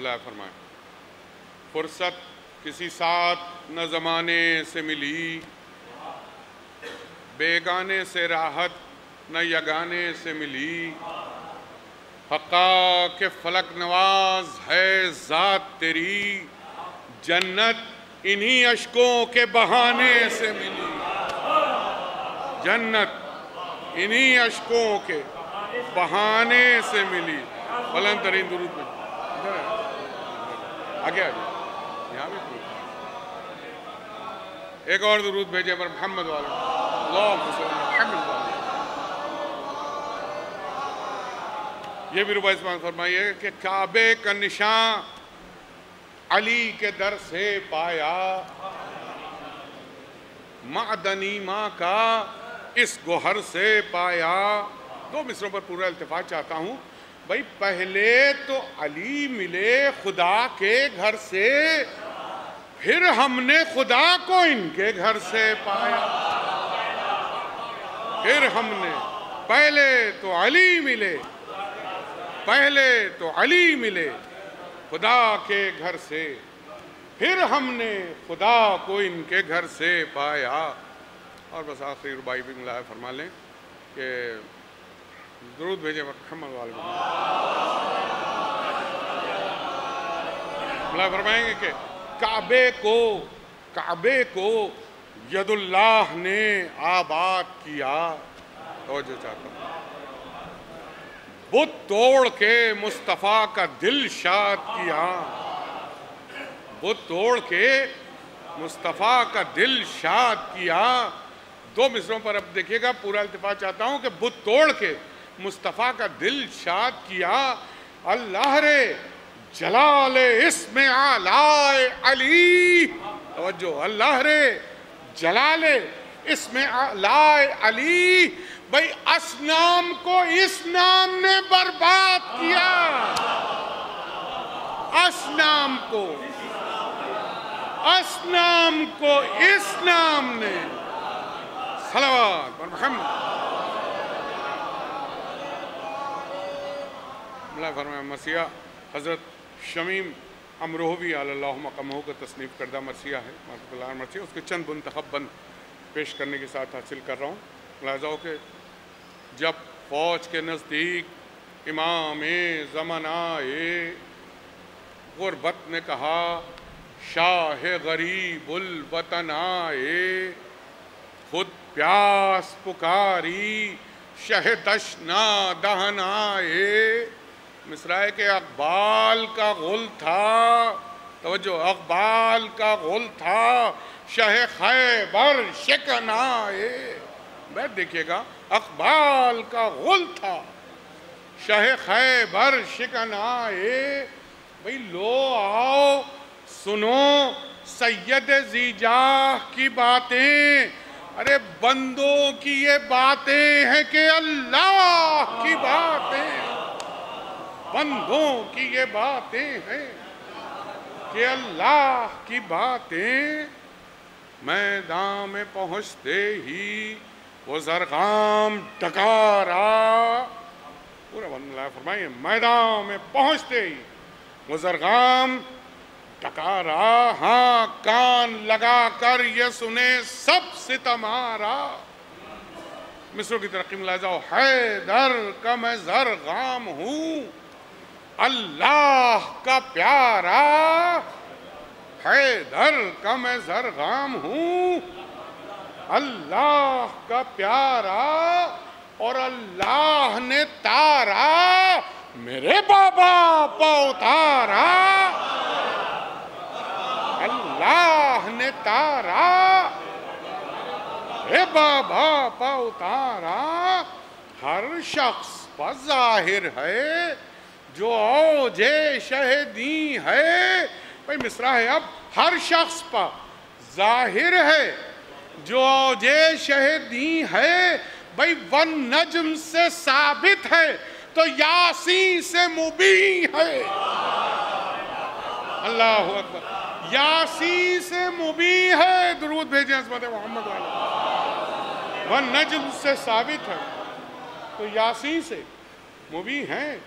اللہ فرمائے فرصت کسی ساتھ نہ زمانے سے ملی، بیگانے سے راحت نہ یگانے سے ملی، حقا کہ فلک نواز ہے ذات تیری، جنت انہی اشکوں کے بہانے سے ملی، جنت انہی اشکوں کے بہانے سے ملی۔ بلند ترین درود پہ آگے یہاں بھی درود، ایک اور درود بھیجے پر محمد والے اللہم صلی محمد والے۔ یہ بھی ربع اسمان فرمائیے کہ کعبے کا نشان علی کے در سے پایا، معدنی ماں کا اس گوہر سے پایا۔ دو مصروں پر پورا التفات چاہتا ہوں۔ بھائی پہلے تو علی ملے خدا کے گھر سے، پھر ہم نے خدا کو ان کے گھر سے پایا۔ پھر ہم نے پہلے تو علی ملے، پہلے تو علی ملے خدا کے گھر سے، پھر ہم نے خدا کو ان کے گھر سے پایا۔ اور بس آخری ربائی بھی ملاحظہ فرما لیں کہ درود بھیجے محمد والے ملاحظہ فرمائیں گے کہ کعبے کو ید اللہ نے آباد کیا۔ توجہ چاہتا ہوں، بت توڑ کے مصطفیٰ کا دل شاد کیا، بت توڑ کے مصطفیٰ کا دل شاد کیا۔ دو مصروں پر اب دیکھیے گا، پورا التفات چاہتا ہوں کہ بت توڑ کے مصطفیٰ کا دل شاد کیا، اللہ رے جلال اسم اعلی علی۔ توجہ، اللہ رے جلال اسم اعلی علی۔ بھئی اصنام کو اس نام نے برباد کیا، اصنام کو اس نام نے۔ صلوات پر محمد۔ اللہ فرمائے مرثیہ حضرت شمیم امروہوی علی اللہ مقامہ کا تصنیف کردہ مرثیہ ہے، مرثیہ اس کے چند منتخب بند پیش کرنے کے ساتھ حاصل کر رہا ہوں۔ ملاحظہ ہو کہ جب فوج کے نزدیک امام زمن آئے، غربت نے کہا شاہ غریب الوطن آئے، خود پیاس پکاری شہ تشنا دہن آئے۔ مصرع کہ اقبال کا غل تھا، توجہ، اقبال کا غل تھا شہ خیبر شکن آئے۔ بیت دیکھیے گا، اقبال کا غل تھا شہ خیبر شکن آئے۔ بھئی لو آؤ سنو سید زیجاہ کی باتیں، ارے بندوں کی یہ باتیں ہیں کہ اللہ کی باتیں، بندوں کی یہ باتیں ہیں کہ اللہ کی باتیں۔ میدان میں پہنچتے ہی وہ زرغام ڈکارا، پورا اللہ فرمائیے، میدان میں پہنچتے ہی وہ زرغام ڈکارا، ہاں کان لگا کر یہ سنے سب ستمارا۔ مصروں کی ترقی ملاحظہ ہو، حیدر کا میں زرغام ہوں اللہ کا پیارا، حیدر کا میں زرغام ہوں اللہ کا پیارا، اور اللہ نے تارا میرے بابا پا اتارا، اللہ نے تارا میرے بابا پا اتارا۔ ہر شخص پر ظاہر ہے جو اوج شہدی ہے۔ بھئی مصرع ہے اب، ہر شخص پر ظاہر ہے جو اوج شہدی ہے۔ بھئی والنجم سے ثابت ہے تو یاسین سے مبین ہے۔ اللہ اکبر، یاسین سے مبین ہے۔ درود بھیجیں عظمت محمد والا۔ والنجم سے ثابت ہے تو یاسین سے مبین ہے۔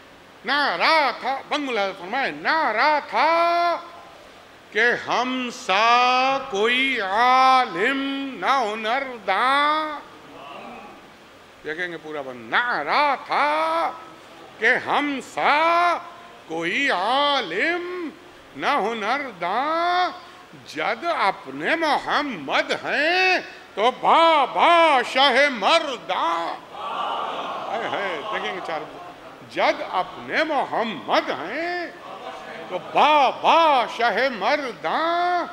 نعرہ تھا، بنگ ملاحظہ فرمائے، نعرہ تھا کہ ہم سا کوئی عالم نہ ہنرداں. دیکھیں گے پورا بند. نعرہ تھا کہ ہم سا کوئی عالم نہ ہنرداں، جد اپنے محمد ہیں تو بابا شاہ مرداں. دیکھیں گے چار. جد اپنے محمد ہیں تو بابا شاہ مرداں،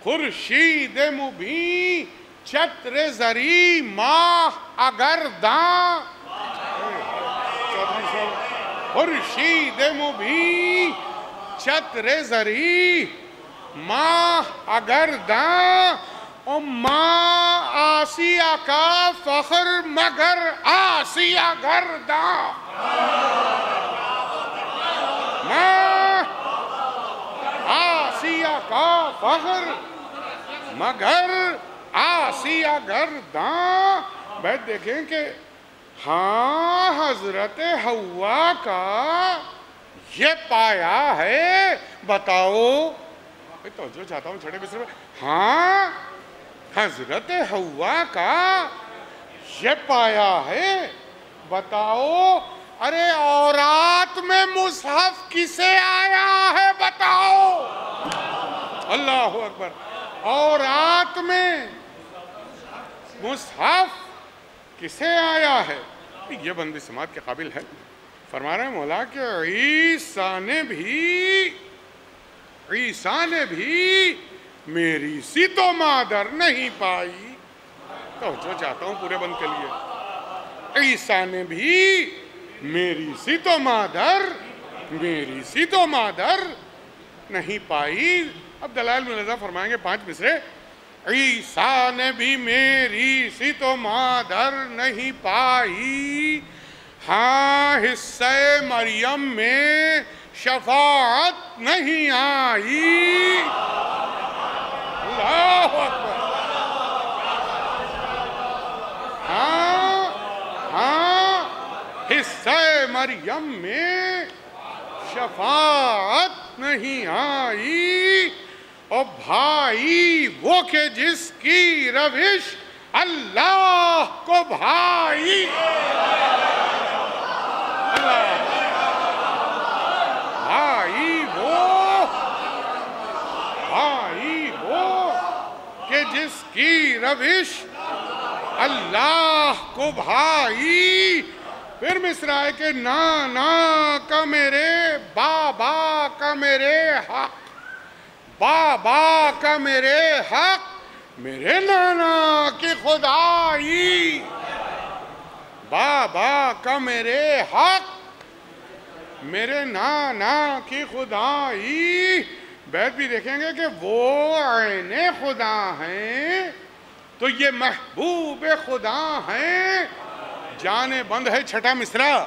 خورشید مبیں چتر زری ماہ اگر داں. خورشید مبیں چتر زری ماہ اگر داں، او ماں آسیہ کا فخر مگر آسیہ گرداں. ماں آسیہ کا فخر مگر آسیہ گرداں. بھائی دیکھیں کہ ہاں حضرت حوا کا یہ پایا ہے. بتاؤ، توجہ چاہتا ہوں چھڑے مصر میں. ہاں حضرت حوا کا یہ پایا ہے. بتاؤ، ارے اورات میں مصحف کسے آیا ہے؟ بتاؤ. اللہ اکبر. اورات میں مصحف کسے آیا ہے؟ یہ بندی سماعت کے قابل ہے. فرما رہے ہیں مولا کہ عیسیٰ نے بھی میری سی تو مادر نہیں پائی. توجہ چاہتا ہوں پورے بند کے لیے. عیسیٰ نے بھی میری سی تو مادر نہیں پائی. اب دلائل ملحظہ فرمائیں گے 5 مصرے. عیسیٰ نے بھی میری سی تو مادر نہیں پائی، ہاں حصہ مریم میں شفاعت نہیں آئی. اللہ اکبر. ہاں حصہ مریم میں شفاعت نہیں آئی. اور بھائی وہ کہ جس کی روش اللہ کو بھائی. بھائی وہ کہ جس کی روش اللہ کو بھائی. پھر مصرع ہے کہ نانا کا میرے بابا کا میرے حق، بابا کا میرے حق، میرے نانا کی خدائی. بابا کا میرے حق، میرے نانا کی خدائی. بیت بھی دیکھیں گے کہ وہ عین خدا ہیں تو یہ محبوب خدا ہیں. جان بند ہے چھٹا مصرع.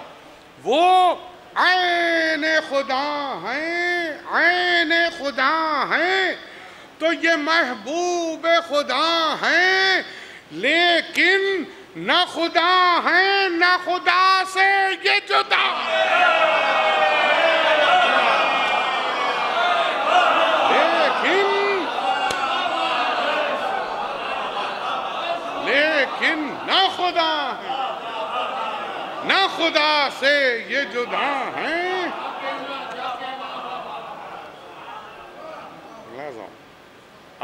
وہ عین خدا ہیں تو یہ محبوب خدا ہیں، لیکن نہ خدا ہیں نہ خدا سے یہ جدا. لیکن نہ خدا ہیں نہ خدا سے یہ جدا ہیں.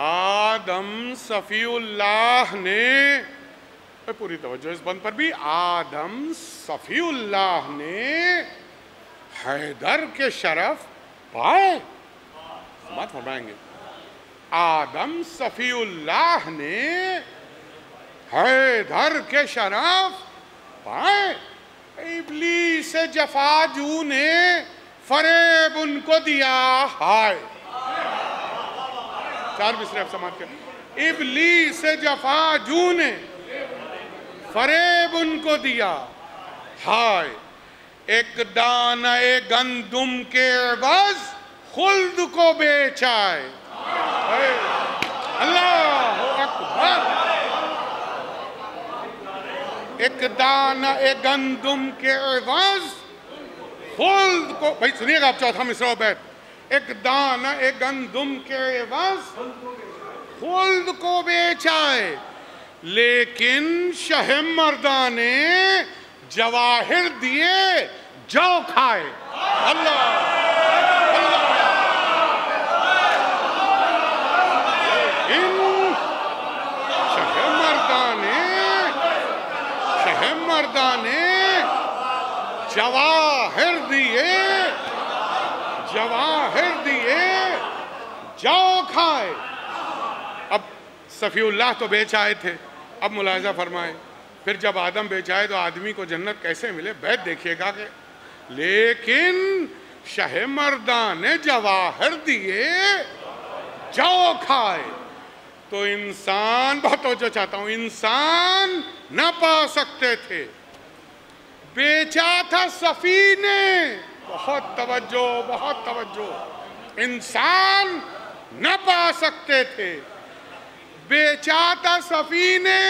آدم صفی اللہ نے، پوری توجہ اس بند پر بھی، آدم صفی اللہ نے حیدر کے شرف پائے. بات فرمائیں گے. آدم صفی اللہ نے حیدر کے شرف پائے. ابلیس جفاجو نے فریب ان کو دیا. ہائے 4 مصرے اب سماعت کر. ابلیس جفاجو نے فریب ان کو دیا. ہائے ایک دانہ گندم کے عوض خلد کو بیچائے. اللہ اکبر. ایک دانہ گندم کے عوض خلد کو، بھائی سنیے گا آپ چوتھا مصرع و بیت. ایک دانہ ایک گندم کے عوض خلد کو بیچائے، لیکن شہ مردہ نے جواہر دیے جو کھائے. اللہ مردہ نے جواہر دیے جو کھائے. اب صفی اللہ تو بیچ آئے تھے. اب ملاحظہ فرمائیں، پھر جب آدم بیچ آئے تو آدمی کو جنت کیسے ملے؟ بیت دیکھیے گا کہ لیکن شہ مردہ نے جواہر دیے جو کھائے. تو انسان، بہت توجہ چاہتا ہوں، انسان نہ پا سکتے تھے، بیچا تھا صفی نے. بہت توجہ، بہت توجہ. انسان نہ پا سکتے تھے، بیچا تھا صفی نے.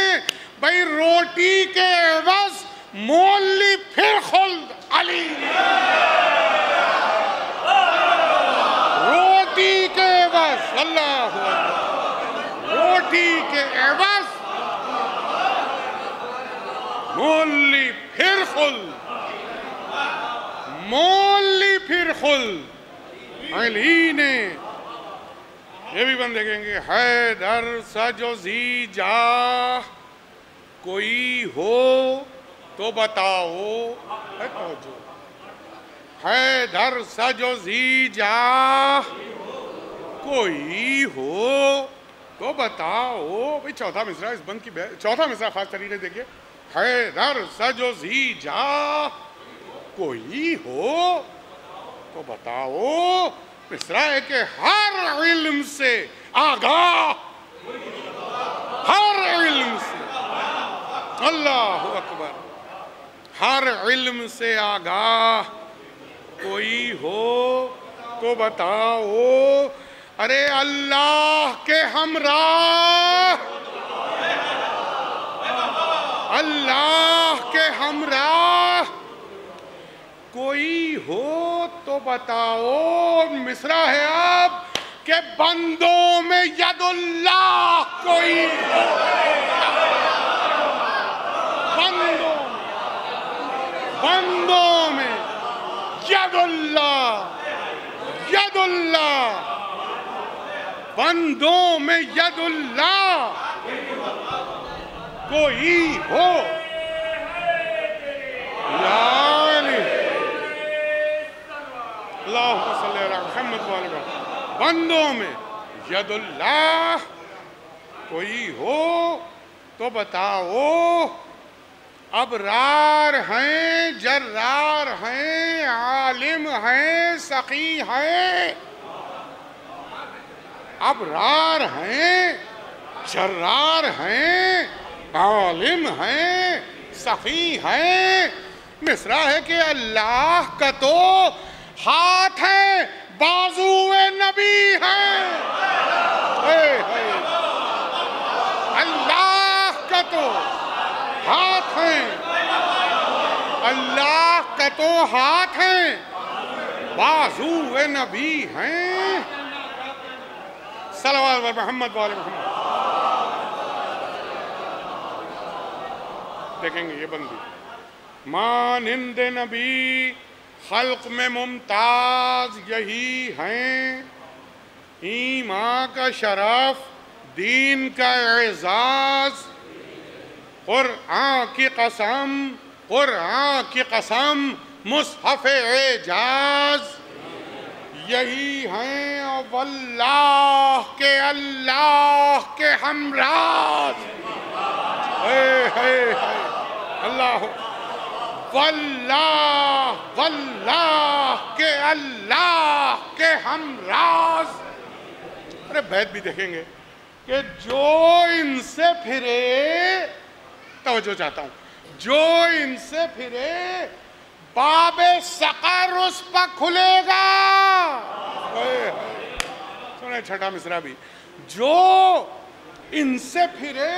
بھئی روٹی کے عوض مول لی پھر خلد. علی روٹی کے عوض، اللہ روٹی کے عوض مول لی پھر خلد، مول لی پھر خلد. علی نے یہ بھی بند دیکھیں گے، حیدر سجو زی جا کوئی ہو تو بتاؤ. حیدر سجو زی جا کوئی ہو تو بتاؤ. بھئی چوتھا مصرع اس بند کی چوتھا مصرع خاص طریقے دیکھیے. حیدر سجو زی جا کوئی ہو تو بتاؤ. مصرع ہے کہ ہر علم سے آگاہ، ہر علم سے، اللہ اکبر، ہر علم سے آگاہ کوئی ہو تو بتاؤ. ارے اللہ کے ہمراہ، اللہ کے ہمراہ کوئی ہو تو بتاؤ. مصرع ہے آپ کہ بندوں میں ید اللہ کوئی ہو. بندوں میں ید اللہ، ید اللہ، بندوں میں ید اللہ کوئی ہو. اللہم صلی اللہ علیہ محمد وآلہ. بندوں میں ید اللہ کوئی ہو تو بتاؤ. ابرار ہیں، جرار ہیں، عالم ہیں، سخی ہیں. ابرار ہیں، جرار ہیں، عالم ہیں، سخی ہیں. مصرع ہے کہ اللہ کا تو ہاتھ ہے، بازو نبی ہیں. اللہ کا تو ہاتھ ہیں، اللہ کا تو ہاتھ ہیں، بازو نبی ہیں. صلوات بر محمد وآل محمد. دیکھیں گے یہ بندی مانند نبی خلق میں ممتاز یہی ہیں. ایمان کا شرف، دین کا اعزاز، قرآن کی قسم، قرآن کی قسم، مصحف اعجاز یہی ہیں. اور واللہ کے اللہ کے ہمراز. اللہ واللہ، واللہ کے اللہ کے ہمراز. ارے بیت بھی دیکھیں گے کہ جو ان سے پھرے، توجہ چاہتا ہوں، جو ان سے پھرے باب سقر اس پر کھلے گا. سنیں چھٹا مصرع بھی، جو ان سے پھرے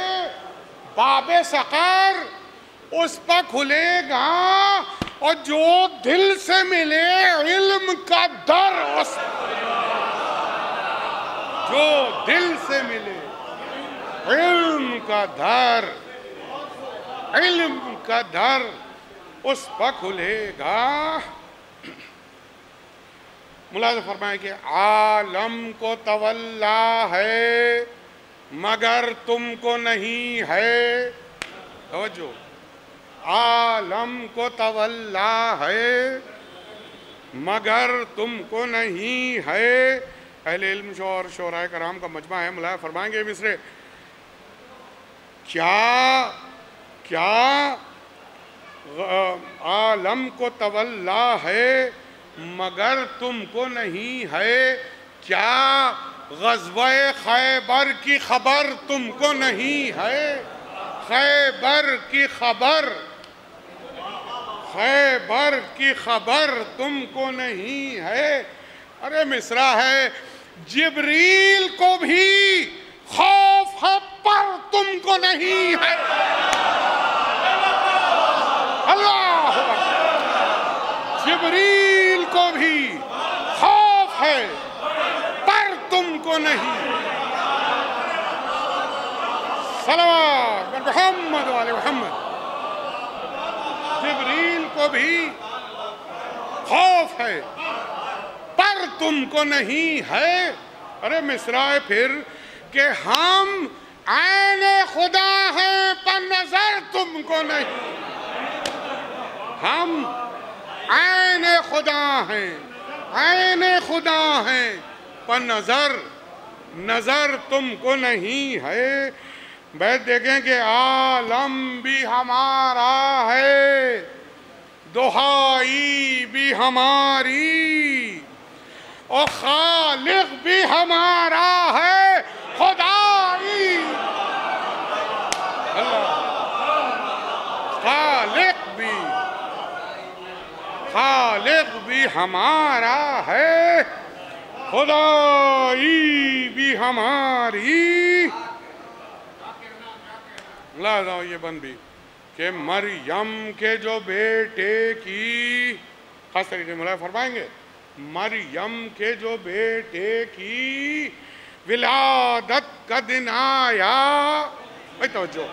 باب سقر اس پر کھلے گا. اور جو دل سے ملے علم کا در جو دل سے ملے علم کا در اس پر کھلے گا. ملاحظہ فرمائیں کہ عالم کو تولا ہے مگر تم کو نہیں ہے. توجہ, عالم کو تولا ہے مگر تم کو نہیں ہے. اہل علم اور شعراء کرام کا مجمع ہے. ملاحظہ فرمائیں گے مصرے, کیا عالم کو تولا ہے مگر تم کو نہیں ہے, کیا غزوہ خیبر کی خبر تم کو نہیں ہے, خیبر کی خبر تم کو نہیں ہے. ارے مصرع ہے, جبریل کو بھی خوف ہے پر تم کو نہیں ہے. اللہ جبریل کو بھی خوف ہے پر تم کو نہیں. صلوات محمد و آل محمد. جبریل کو بھی خوف ہے پر تم کو نہیں ہے. ارے مصرع ہے پھر کہ ہم عین خدا ہیں پر نظر تم کو نہیں. ہم عین خدا ہیں پر نظر تم کو نہیں ہے. بیت دیکھیں کہ عالم بھی ہمارا ہے, دہائی بھی ہماری, اور خالق بھی ہمارا ہے, خدائی. خالق بھی ہمارا ہے, خدائی بھی ہماری. لہذا یہ بند بھی کہ مریم کے جو بیٹے کی, خاص طریقے سے ملاحظہ فرمائیں گے, مریم کے جو بیٹے کی ولادت کا دن آیا. بھائی توجہ,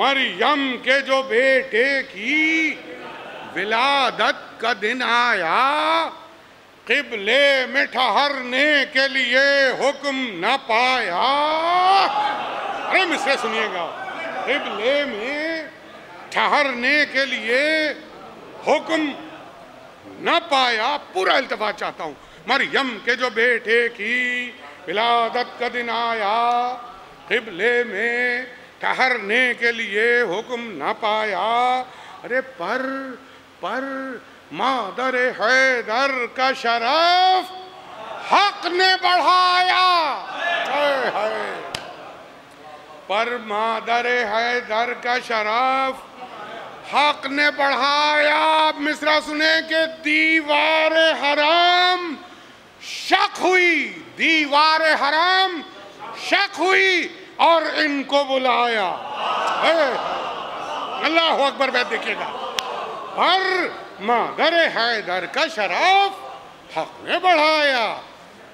مریم کے جو بیٹے کی ولادت کا دن آیا, قبلے میں ٹھہرنے کے لیے حکم نہ پایا. ارے مصرع سنیے گا, قبلے میں ٹھہرنے کے لیے حکم نہ پایا. پورا التفات چاہتا ہوں. مریم کے جو بیٹے کی ولادت کا دن آیا, قبلے میں ٹھہرنے کے لیے حکم نہ پایا. ارے پر مادر حیدر کا شرف حق نے بڑھایا. پر مادر حیدر کا شرف حق نے بڑھایا. مصرع سنیں کہ دیوار حرام شک ہوئی اور ان کو بلایا. اللہ اکبر. بیت دیکھیے گا, پر مادر حیدر کا شرف حق نے بڑھایا,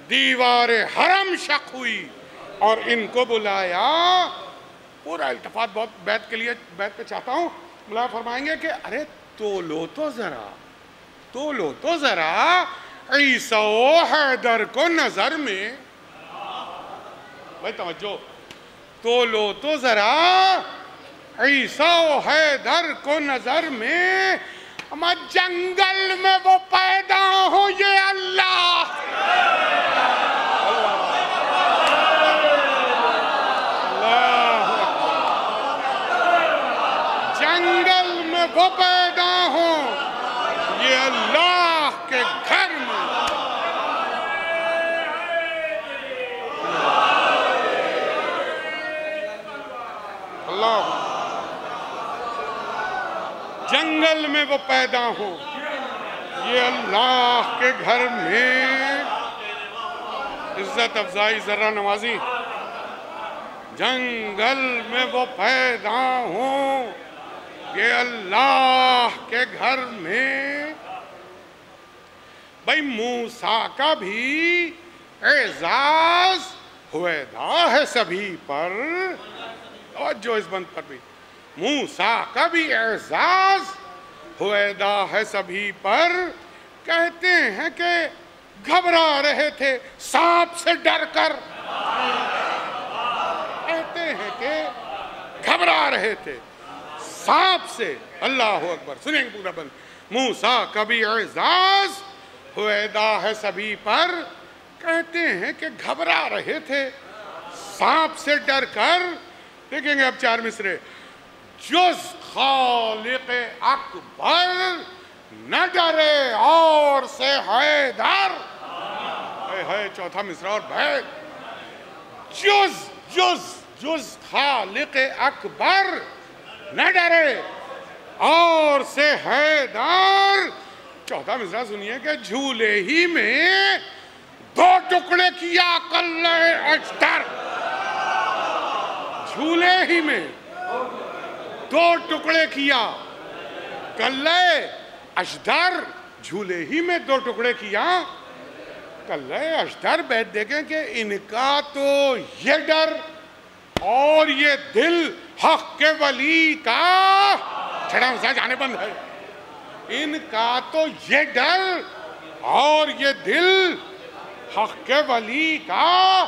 دیوار حرم شک ہوئی اور ان کو بلایا. پورا التفات بہت بیت کے لیے بیت پہ چاہتا ہوں. ملاحظہ فرمائیں گے کہ ارے تولو تو ذرا عیسیٰ و حیدر کو نظر میں. بھائی توجہ, تولو تو ذرا عیسیٰ و حیدر کو نظر میں. جنگل میں وہ پیدا ہو یہ اللہ, جنگل میں وہ پیدا ہو یہ اللہ کے گھر میں. اللہ, جنگل میں وہ پیدا ہو یہ اللہ کے گھر میں. عزت افزائی ذرہ نوازی. جنگل میں وہ پیدا ہوں کہ اللہ کے گھر میں بھائی موسیٰ کا بھی اعزاز ہویدا ہے سبھی پر، اور جو اس بند پر بھی موسیٰ کا بھی اعزاز ہویدا ہے سبھی پر، کہتے ہیں کہ گھبرا رہے تھے سانپ سے ڈر کر، کہتے ہیں کہ گھبرا رہے تھے سانپ سے، اللہ اکبر، سنیں گے پورا بند، موسیٰ کا بھی اعزاز ہویدا ہے سبھی پر، کہتے ہیں کہ گھبرا رہے تھے سانپ سے ڈر کر۔ دیکھیں گے اب 4 مصرے، جز خالق اکبر نہ ڈرے اور سے ہے ڈر، ہے 4تھا مصرع اور بیت، جز خالق اکبر نہ ڈرے اور سے ہے ڈر۔ 4تھا مصرع سنیے کہ جھولے ہی میں 2 ٹکڑے کیا کلہ اجدر، جھولے ہی میں 2 ٹکڑے کیا کلہ اجدر، جھولے ہی میں 2 ٹکڑے کیا کلہ اجدر۔ بیت دیکھیں کہ ان کا تو یہ ڈر اور یہ دل حق کے ولی کا، چھڑا مسا جانے بند ہے، ان کا تو یہ ڈر اور یہ دل حق کے ولی کا،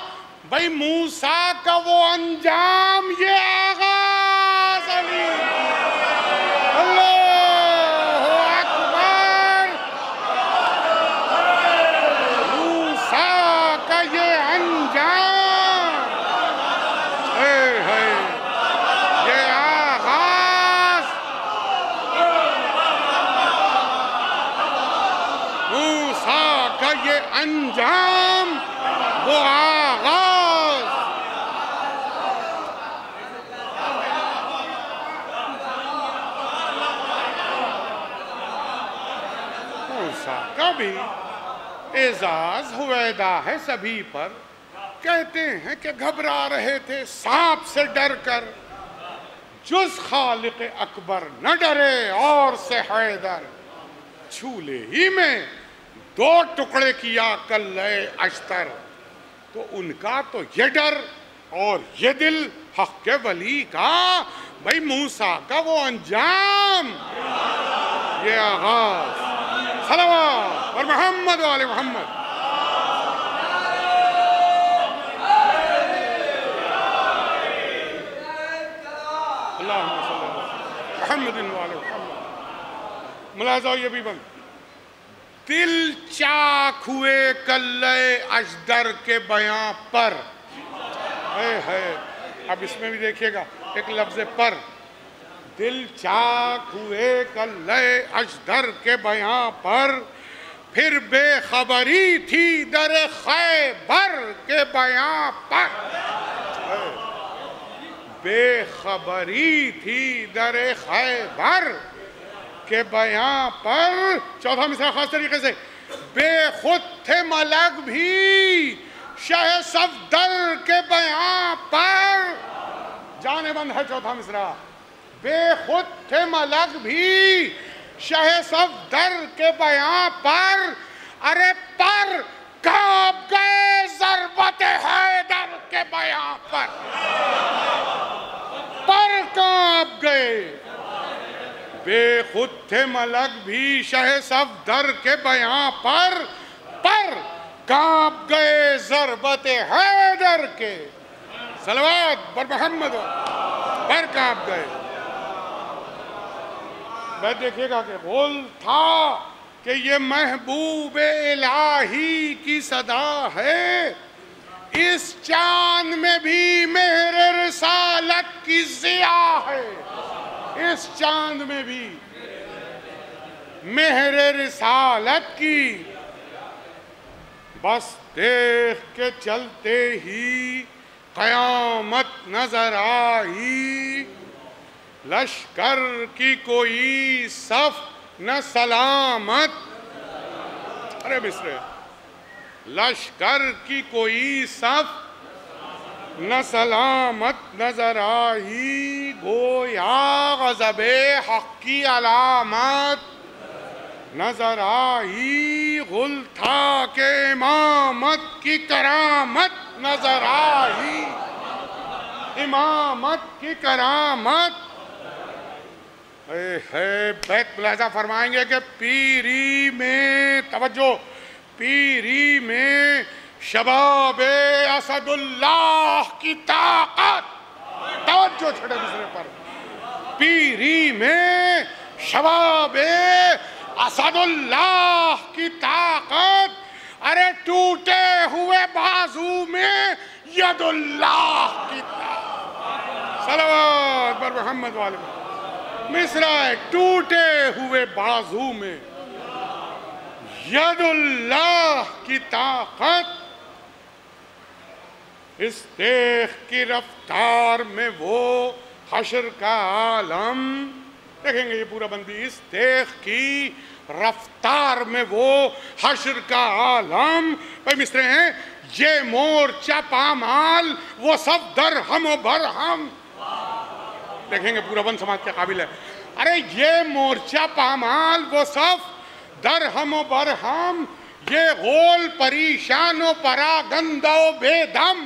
بھئی موسیٰ کا وہ انجام یہ آغاز علی، اللہ اکبر، موسیٰ کا یہ انجام، یہ آغاز، موسیٰ کا یہ انجام وہ آغاز، موسیٰ کا بھی اعزاز ہویدا ہے سبھی پر، کہتے ہیں کہ گھبرا رہے تھے سانپ سے ڈر کر، جز خالق اکبر نہ ڈرے اور سے حیدر، جھولے ہی میں 2 ٹکڑے کیا کلہ اشتر۔ تو ان کا تو یہ ڈر اور یہ دل حق کے ولی کا، بھئی موسیٰ کا وہ انجام یہ آغاز، صلوات اور محمد و آل محمد۔ اللہم صلی اللہ علیہ محمد و آل محمد۔ ملاحظہ یہ بھی بند، دل چاک ہوئے کلہ اجدر کے بیاں پر، اب اس میں بھی دیکھیے گا ایک لفظ پر، دل چاک ہوئے کلہ اجدر کے بیاں پر، پھر بے خبری تھی در خیبر کے بیاں پر، بے خبری تھی در خیبر کے بیاں پر۔ 4تھا مصرع خاص طریقے سے، بے خود تھے ملک بھی شہ صفدر کے بیاں پر، جانے بند ہے 4تھا مصرع، بے خود تھے ملک بھی شہ صفدر کے بیاں پر، ارے پر کانپ گئے ضربت حیدر کے بیاں پر، پر کانپ گئے، بے خود تھے ملک بھی شہ صفدر کے بیاں پر کانپ گئے ضربت حیدر کے، صلوات بر محمد پر کانپ گئے۔ میں دیکھیے گا کہ بول تھا کہ یہ محبوب الہی کی صدا ہے، اس چاند میں بھی مہر رسالت کی ضیاء ہے، اس چاند میں بھی مہر رسالت کی، بس دیکھ کے چلتے ہی قیامت نظر آئی، لشکر کی کوئی صف نہ سلامت، ارے مصرے، لشکر کی کوئی صف نہ سلامت نظر آئی گویا غضب حق کی علامت نظر آئی غل تھا کہ امامت کی کرامت نظر آئی امامت کی کرامت بیت ملاحظہ فرمائیں گے کہ پیری میں توجہ پیری میں شباب اسد اللہ کی طاقت توجہ چھڑے دوسرے پر پیری میں شباب اسد اللہ کی طاقت ارے ٹوٹے ہوئے بازو میں ید اللہ کی طاقت صلوات بر محمد والے مصرع ٹوٹے ہوئے بازو میں ید اللہ کی طاقت اس دیکھ کی رفتار میں وہ حشر کا عالم دیکھیں گے یہ پورا بندی اس دیکھ کی رفتار میں وہ حشر کا عالم بھائی مصرے ہیں یہ مورچہ پامال وہ سب درہم و برہم دیکھیں گے پورا بند سماعت کے قابل ہے ارے یہ مورچہ پامال وہ سب درہم و برہم یہ غول پریشان و پراگندہ و بے دم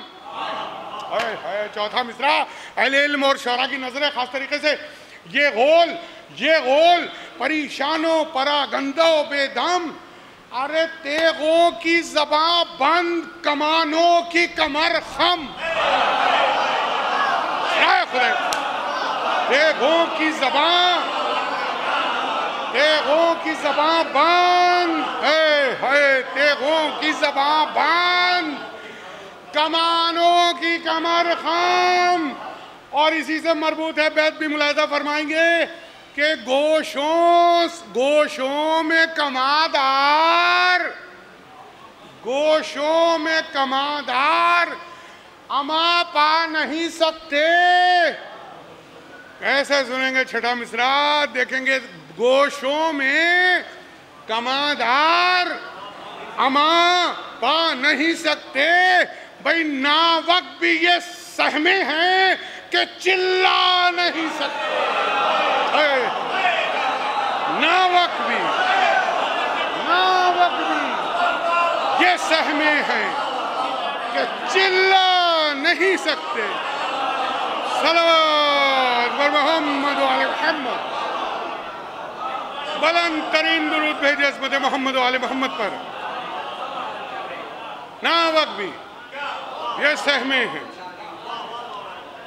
چوتھا مصرع اہل علم اور شعراء کی نظر ہے خاص طریقے سے یہ غول پریشان و پراگندہ و بے دم ارے تیغوں کی زباں بند کمانوں کی کمر خم تیغوں کی زباں بند تیغوں کی زباں بند کمانوں کی کمر خم اور اسی سے مربوط ہے بیت بھی ملاحظہ فرمائیں گے کہ گوشوں میں کمادار اما پا نہیں سکتے کیسے سنیں گے چھٹا مصرع دیکھیں گے گوشوں میں کمادار اما پا نہیں سکتے بھئی ناوک بھی یہ سہمے ہیں کہ چلا نہیں سکتے ناوک بھی یہ سہمے ہیں کہ چلا نہیں سکتے صلوات بر محمد و آل محمد بلند ترین درود بھیجے عظمت محمد و آل محمد پر ناوک بھی یہ سہمے ہیں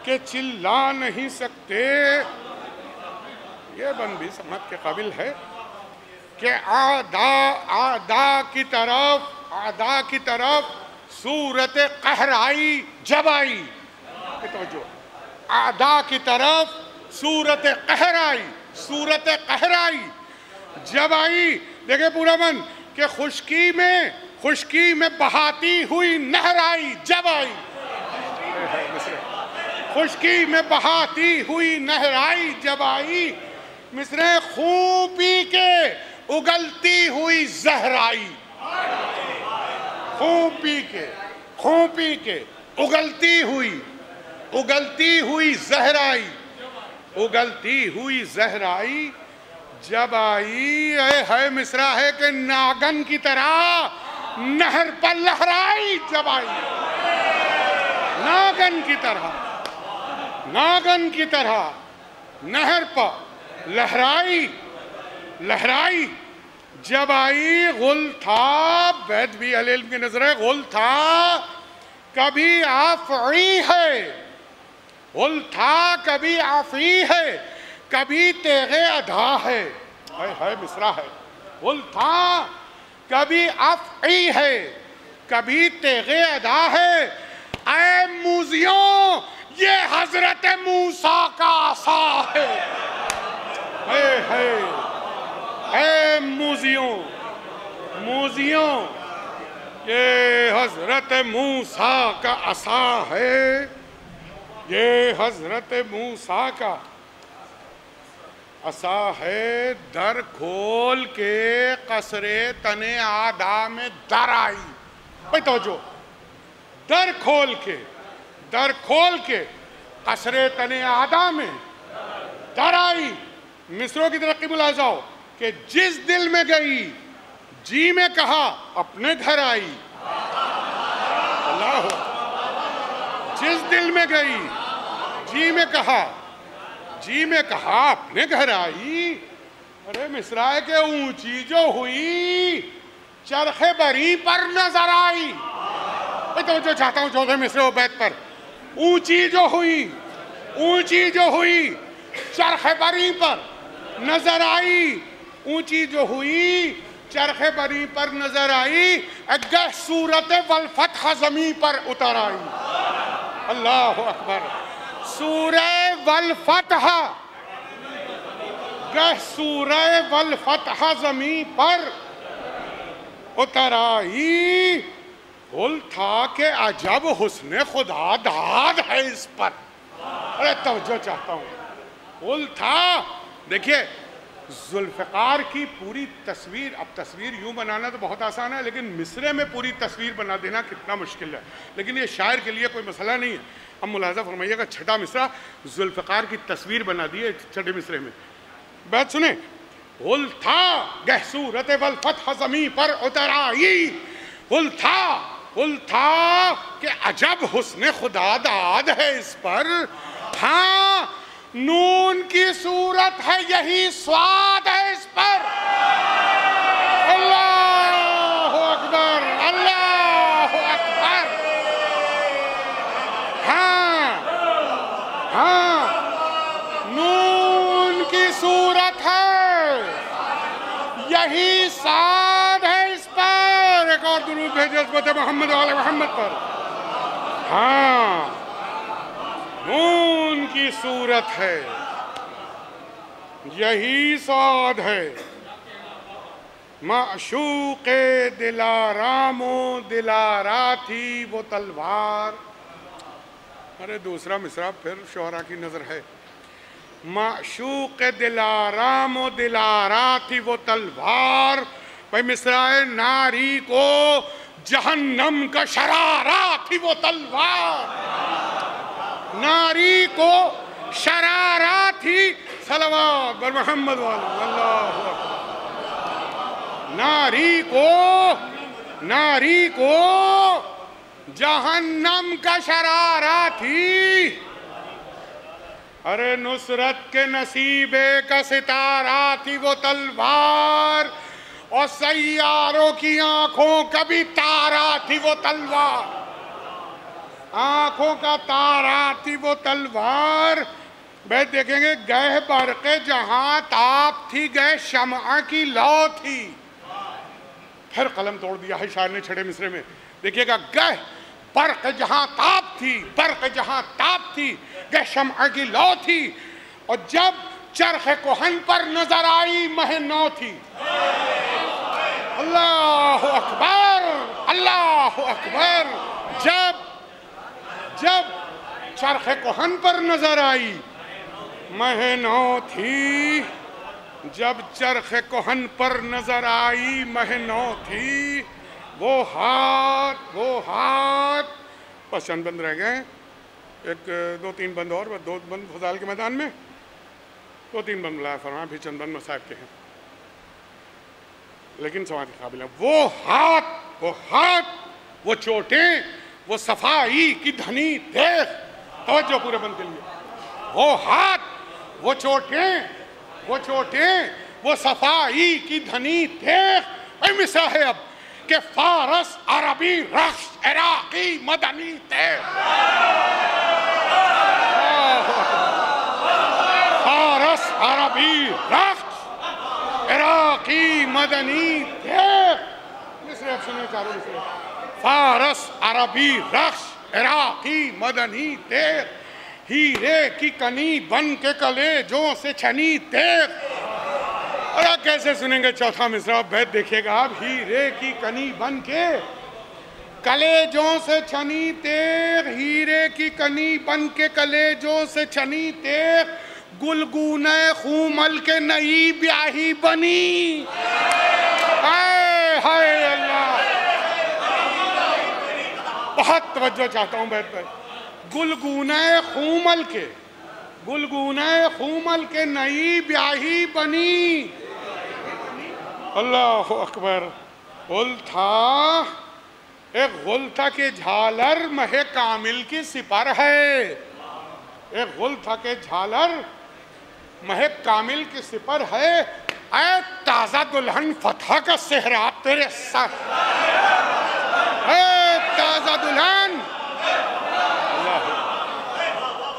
کہ چلا نہیں سکتے یہ بند بھی سمجھ کے قابل ہے کہ اعداء کی طرف صورت قہر آئی جب آئی اعداء کی طرف صورت قہر آئی جب آئی دیکھیں پورا من کہ خشکی میں بہاتی ہوئی نہر آئی جب آئی خشکی میں بہاتی ہوئی نہر آئی جب آئی مصرع خون پی کے اگلتی ہوئی زہر آئی خون پی کے اگلتی ہوئی زہر آئی جب آئی ہے مصرع ہے کہ ناگن کی طرح نہر پر لہرائی جب آئی ناگن کی طرح نہر پر لہرائی جب آئی غل تھا بیت بھی اہل علم کی نظر ہے غل تھا کبھی آفعی ہے کبھی تیغ ادا ہے مصرع ہے غل تھا کبھی آفعی ہے کبھی تیغ ادا ہے اے موزیوں یہ حضرت موسیٰ کا عصا ہے اے موزیوں یہ حضرت موسیٰ کا عصا ہے یہ حضرت موسیٰ کا عصا ہے در کھول کے قصر تن اعداء میں در آئی بھئی توجہ در در کھول کے قصر تن آدھا میں در آئی. مصروں کی ترقی ملاحظہ ہو کہ جس دل میں گئی جی میں کہا اپنے گھر آئی. اللہ ہو. جس دل میں گئی جی میں کہا اپنے گھر آئی. ارے مصرع ہے کہ اونچی جو ہوئی چرخ بری پر نظر آئی. توجہ چاہتا ہوں چوتھے مصرع و بیت پر. اونچی جو ہوئی چرخ بری پر نظر آئی. اونچی جو ہوئی چرخ بری پر نظر آئی. گہ صورت والفتح زمین پر اتر آئی. اللہ اکبر. سورہ والفتح گہ سورہ والفتح زمین پر اتر آئی. قل تھا کہ عجب حسن خدا داد ہے اس پر. ارے توجہ چاہتا ہوں. قل تھا. دیکھیے ذوالفقار کی پوری تصویر، اب تصویر یوں بنانا تو بہت آسان ہے لیکن مصرع میں پوری تصویر بنا دینا کتنا مشکل ہے. لیکن یہ شاعر کے لیے کوئی مسئلہ نہیں ہے. اب ملاحظہ فرمائیے گا چھٹا مصرع ذوالفقار کی تصویر بنا دی ہے چھٹے مصرع میں. بیت سنیں. قل تھا گہ صورت والفتح زمین پر اتر آئی. قل تھا کہ عجب حسن خدا داد ہے اس پر. ہاں نون کی صورت ہے یہی سواد ہے اس پر. اللہ اکبر. اللہ اکبر. ہاں نون کی صورت ہے یہی سواد ہے اس پر. ایک اور درود بھیجے عظمت محمد و آل محمد پر. ہاں نون کی صورت ہے یہی سواد ہے. معشوق دلارام و دلارا تھی وہ تلوار. ارے دوسرا مصرع پھر شعراء کی نظر ہے. معشوق دلارام و دلارا تھی وہ تلوار. بھائی مصرع ناری کو جہنم کا شرارہ تھی وہ تلوار. ناری کو شرارہ تھی. صلوات بر محمد والے. اللہ اکبر. ناری کو جہنم کا شرارہ تھی. ارے نصرت کے نصیبے کا ستارہ تھی وہ تلوار. اور سیاروں کی آنکھوں کا بھی تارہ تھی وہ تلوار. آنکھوں کا تارہ تھی وہ تلوار. بیت دیکھیں گے گہ برق جہاں تاب تھی گہ شمع کی لو تھی. پھر قلم توڑ دیا ہے شاعر نے چھٹے مصرع میں. دیکھیے گا گہ برق جہاں تاب تھی گہ شمع کی لو تھی. اور جب چرخ کہن پر نظر آئی مہ نو تھی. اللہ اکبر. اللہ اکبر. جب چرخ کہن پر نظر آئی مہ نو تھی. جب چرخ کہن پر نظر آئی مہ نو تھی. وہ ہاتھ بس چند بند رہ گئے. ایک دو تین بند اور. دو بند فضائل کے میدان میں. دو تین بند ملایا فرمائیں. پھر چند بند مصائب کے ہیں لیکن سماعت کے قابل ہیں. وہ ہاتھ وہ چوٹیں وہ صفائی کی دھنی دیکھ. توجہ پورے بند کے لیے. وہ ہاتھ وہ چوٹیں وہ صفائی کی دھنی دیکھ. اے مصرع ہے اب کہ فارس عربی رقص عراقی مدنی دیکھ. فارس عربی رقص عراقی مدنی دیکھ. مصرع اب سنیں چاروں مصرع. فارس عربی رقص عراقی مدنی دیکھ. ہیرے کی کنی بن کے کلیجوں سے چھنی دیکھ. اور آپ کیسے سنیں گے چوتھا مصرع. بیت دیکھیے گا آپ. ہیرے کی کنی بن کے کلیجوں سے چھنی دیکھ. ہیرے کی کنی بن کے کلیجوں سے چھنی دیکھ. گلگونہ خومل کے نئی بیاہی بنی. ہائے اللہ. بہت توجہ چاہتا ہوں بیت پر. گلگونہ خومل کے نئی بیاہی بنی. اللہ اکبر. غل تھا ایک غل تھا کہ جھالر مہ کامل کی سپر ہے. ایک غل تھا کہ جھالر مہ کامل کی سپر ہے. اے تازہ دلہن فتح کا صحرا تیرے سر. اے تازہ دلہن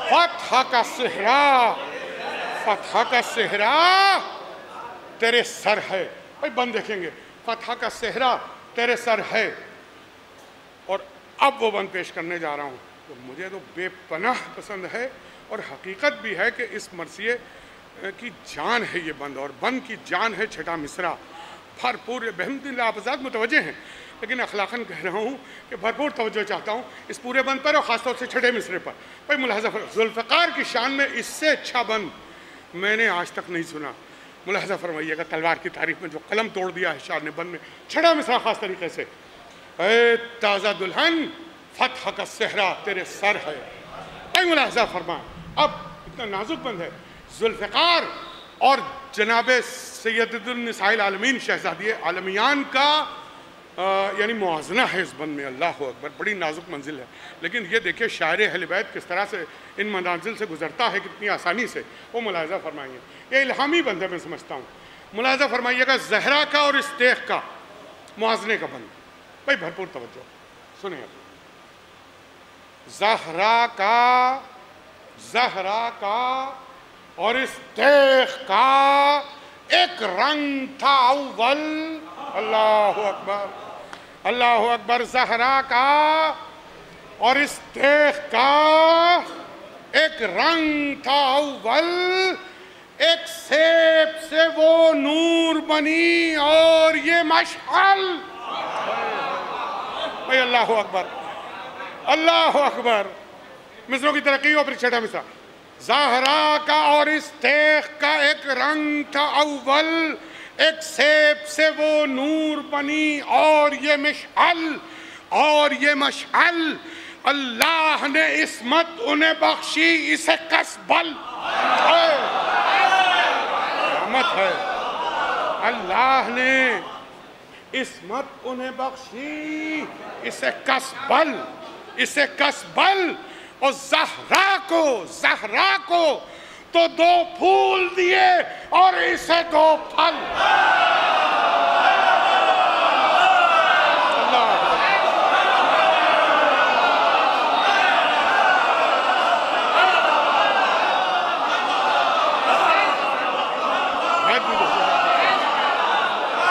فتح کا صحرا تیرے سر ہے. بھائی بند دیکھیں گے. فتح کا صحرا تیرے سر ہے. اور اب وہ بند پیش کرنے جا رہا ہوں. تو مجھے تو بے پناہ پسند ہے اور حقیقت بھی ہے کہ اس مرثیے کی جان ہے یہ بند، اور بند کی جان ہے چھٹا مصرع. بھرپور بحمد اللہ آپ حضرات متوجہ ہیں، لیکن اخلاقاً کہہ رہا ہوں کہ بھرپور توجہ چاہتا ہوں اس پورے بند پر، اور خاص طور سے چھٹے مصرے پر. بھائی ملاحظہ ذوالفقار کی شان میں اس سے اچھا بند میں نے آج تک نہیں سنا. ملاحظہ فرمائیے گا تلوار کی تعریف میں جو قلم توڑ دیا ہے شاعر نے بند میں. چھٹا مصرع خاص طریقے سے، اے تازہ دلہن فتح کا صحرا تیرے سر ہے. بھائی ملاحظہ فرما، اب اتنا نازک بند ہے. ذوالفقار اور جناب سید النساء العالمین شہزادی عالمیان کا یعنی موازنہ ہے اس بند میں. اللہ اکبر. بڑی نازک منزل ہے، لیکن یہ دیکھیں شاعر اہل بیت کس طرح سے ان منازل سے گزرتا ہے کتنی آسانی سے. وہ ملاحظہ فرمائیے. یہ الہامی بند ہے میں سمجھتا ہوں. ملاحظہ فرمائیے گا زہرا کا اور استیخ کا موازنے کا بند. بھائی بھرپور توجہ سنیں. زہرا کا اور استیخ کا ایک رنگ تھا اول. اللہ اکبر اللہ اکبر. زہرا کا اور استیخ کا ایک رنگ تھا اول. ایک سیب سے وہ نور بنی اور یہ مشعل. بھائی اللہ اکبر اللہ اکبر. مصروں کی ترقی اور پھر چھٹا مصرع. زہرا کا اور استیخ کا ایک رنگ تھا اول. ایک سیب سے وہ نور بنی اور یہ مشعل اللہ نے عصمت انہیں بخشی اسے کسبل. رحمت ہے. اللہ نے عصمت انہیں بخشی اسے کسبل. اور زہرا کو تو 2 پھول دیے اور اسے 2 پھل.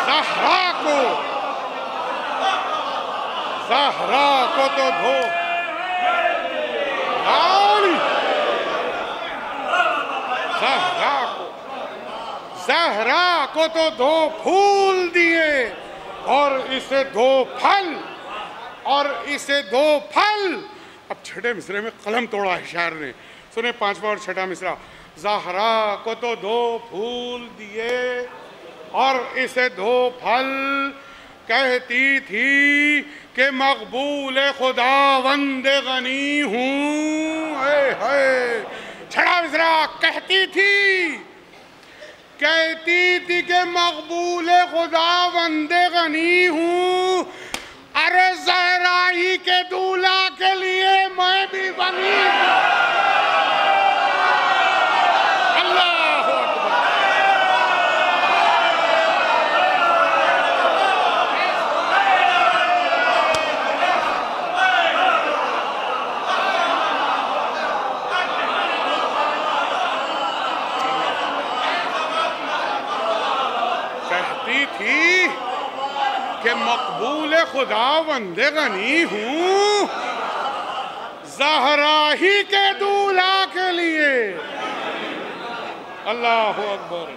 زہرا کو تو زہرا کو تو 2 پھول دیے اور اسے 2 پھل. اب چھٹے مصرے میں قلم توڑا ہے شاعر نے. سنیں 5واں اور چھٹا مصرع. زہرا کو تو 2 پھول دیے اور اسے 2 پھل. کہتی تھی کہ مقبول خداوند غنی ہوں. چھٹا مصرع. کہتی تھی کہ مقبول خداوند غنی ہوں. ارے زہرا ہی کے دولہا کے لیے میں بھی بنی. اللہ اکبر. تھی کہ مقبول خداوند غنی ہوں. زہرا ہی کے دولہا کے لیے. اللہ اکبر.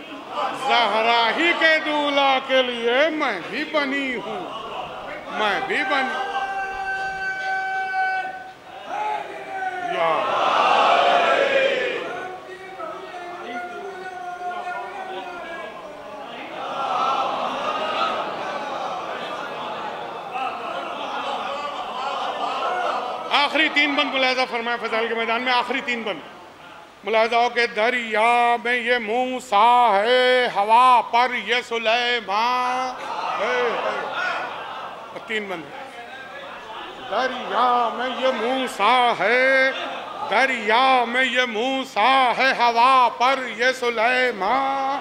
زہرا ہی کے دولہا کے لیے میں بھی بنی ہوں. یا آخری تین بند ملاحظہ فرمائے فضائل کے میدان میں، آخری تین بند ملاحظہ ہو کہ دریا میں یہ موسیٰ ہے، ہوا پر یہ سلیمان ہے۔ تین بند ہے۔ دریا میں یہ موسیٰ ہے، دریا میں یہ موسیٰ ہے، ہوا پر یہ سلیمان،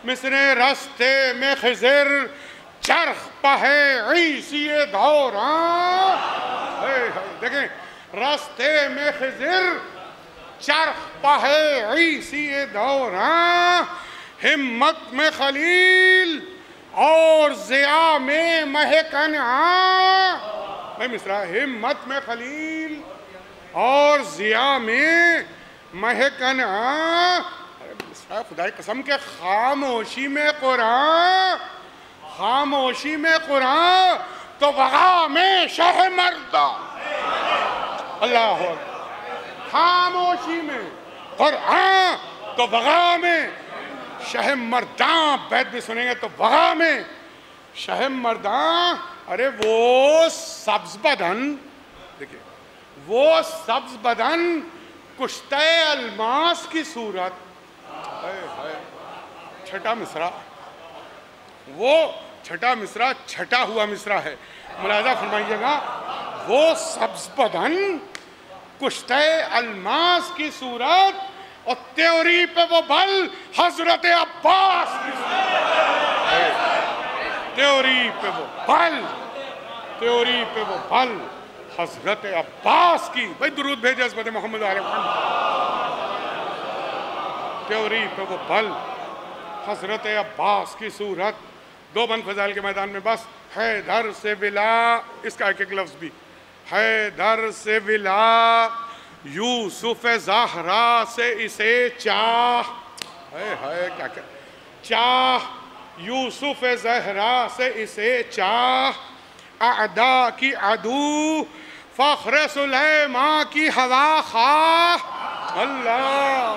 مصر رستے میں خضر، چرخ پہ عیسی دوراں۔ دیکھیں، رستے میں خضر، چرخ پہ عیسی دوراں، ہمت میں خلیل اور ضیاء میں مہ کنعان۔ بھائی مصرع، ہمت میں خلیل اور ضیاء میں مہ کنعان۔ مصرع خدای قسم کے خاموشی میں قرآن، خاموشی میں قرآن تو وغا میں شہ مردہ۔ اللہ اکبر۔ خاموشی میں قرآن تو وغا میں شہ مرداں، بیت بھی سنیں گے تو وغا میں شہ مرداں۔ ارے وہ سبز بدن، دیکھیں وہ سبز بدن کشتہ الماس کی صورت، چھٹا مصرع، وہ چھٹا مصرع چھٹا ہوا مصرع ہے، ملاحظہ فرمائیے گا، وہ سبز بدن کشتہ الماس کی صورت، اور تیوری پہ وہ بل حضرت عباس کی صورت، تیوری پہ وہ بل، تیوری پہ وہ بل حضرت عباس کی۔ بھائی درود بھیجے عظمت محمد علیہ محمد۔ تیوری پہ وہ بل حضرت عباس کی صورت۔ دو بند فضائل کے میدان میں بس۔ حیدر سے ولا، اس کا ایک ایک لفظ بھی، حیدر سے ولا، یوسف زہرا سے اسے چاہ، کیا کیا چاہ، یوسف زہرا سے اسے چاہ، اعداء کی عدو، فخر سلیمان کی ہوا خواہ۔ اللہ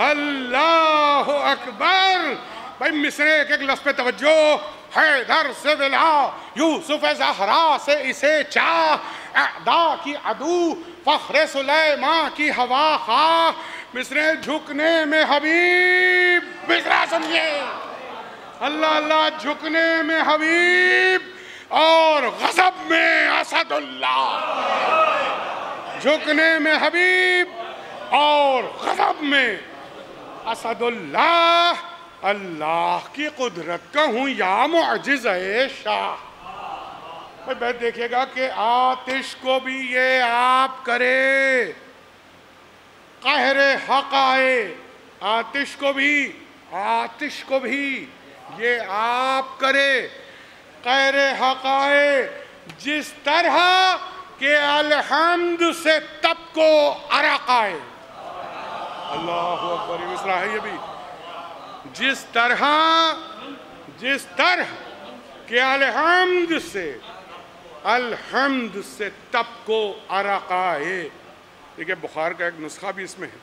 اللہ اکبر۔ بھائی مصرع ایک ایک لفظ پہ توجہ۔ حیدر سے ولا، یوسف زہرا سے اسے چاہ، اعداء کی عدو، فخر سلیمان کی ہوا خواہ، مصرع جھکنے میں حبیب، مصرع سنیے، اللہ اللہ، جھکنے میں حبیب اور غضب میں اسد اللہ، جھکنے میں حبیب اور غضب میں اسد اللہ۔ اللہ کی قدرت کا ہوں یا معجزہ شاہ۔ بھائی بیت دیکھئے گا کہ آتش کو بھی یہ آپ کرے، قہر حق آئے، آتش کو بھی یہ آپ کرے، قہر حق آئے، جس طرح کہ الحمد سے تب کو عرق آئے۔ اللہ اکبر، یہ مصرع ہے یہ بھی، جس طرح کہ الحمد سے تب کو عرق آئے۔ دیکھیں بخار کا ایک نسخہ بھی اس میں ہے،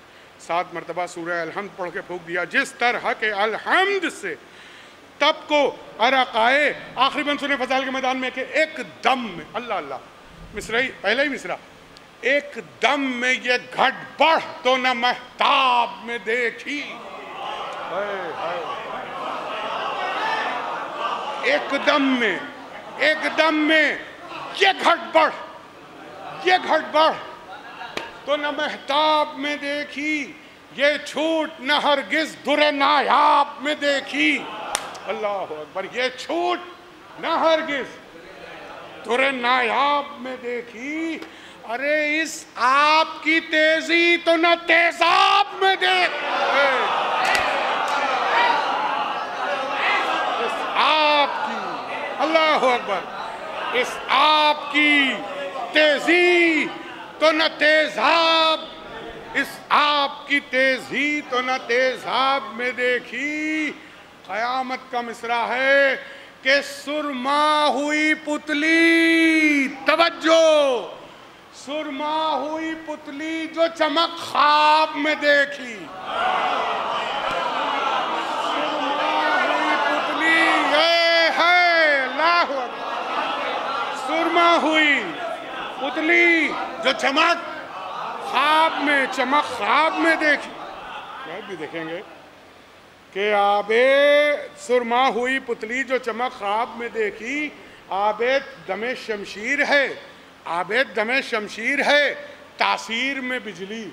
7 مرتبہ سورہ الحمد پڑھ کے پھونک دیا، جس طرح کہ الحمد سے تب کو عرق آئے۔ آخری بند سنیں فضائل کے میدان میں کہ ایک دم میں، اللہ اللہ، مصرعی پہلے ہی مصرع، ایک دم میں یہ گھٹ بڑھ تو نہ مہتاب میں دیکھی۔ ایک دم میں یہ گھٹ بڑھ تو نہ مہتاب میں دیکھی، یہ چھوٹ نہ ہرگز در نایاب میں دیکھی۔ اللہ اکبر، یہ چھوٹ نہ ہرگز در نایاب میں دیکھی۔ ارے اس آپ کی تیزی تو نہ تیزاب میں دیکھ، اس آپ کی، اللہ اکبر، اس آپ کی تیزی تو نہ تیزاب، اس آپ کی تیزی تو نہ تیزاب میں دیکھی۔ قیامت کا مصرع ہے کہ سرما ہوئی پتلی، توجہ، سرما ہوئی پتلی جو چمک خواب میں دیکھی، سرما ہوئی پتلی، یہ ہے اللہ، سرما ہوئی پتلی جو چمک خواب میں دیکھی، بھی دیکھیں گے کہ آب سرما ہوئی پتلی جو چمک خواب میں دیکھی، آب دم شمشیر ہے، آب دم شمشیر ہے، تاثیر میں بجلی.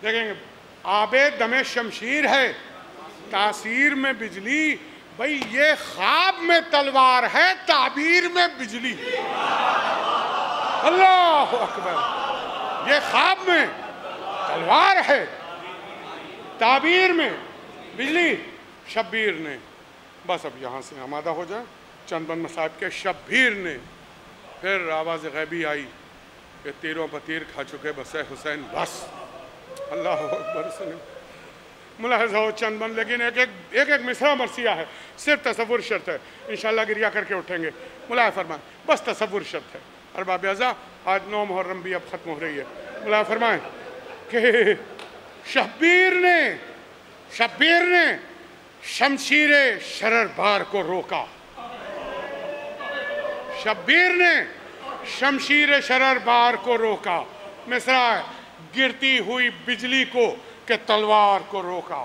دیکھیں گے آب دم شمشیر ہے، تاثیر میں بجلی. بھئی یہ خواب میں تلوار ہے، تعبیر میں بجلی. اللہ اکبر. یہ خواب میں تلوار ہے، تعبیر میں بجلی. شبیر نے، بس اب یہاں سے آمادہ ہو جائیں، چند بند مصائب کے. شبیر نے پھر آواز غیبی آئی کہ تیروں پر تیر کھا چکے بس حسین بس. اللہ اکبر. سنیں ملاحظہ ہو چند بند، لیکن ایک مصرع مرثیہ ہے، صرف تصور شرط ہے. انشاءاللہ گریہ کر کے اٹھیں گے. ملاحظہ فرمائیں بس تصور شرط ہے. ارباب اعزاء آج 9 محرم بھی اب ختم ہو رہی ہے. ملاحظہ فرمائیں کہ شبیر نے شمشیر شرر بار کو روکا. شبیر نے شمشیر شرر بار کو روکا. مصرع ہے گرتی ہوئی بجلی کو کہ تلوار کو روکا.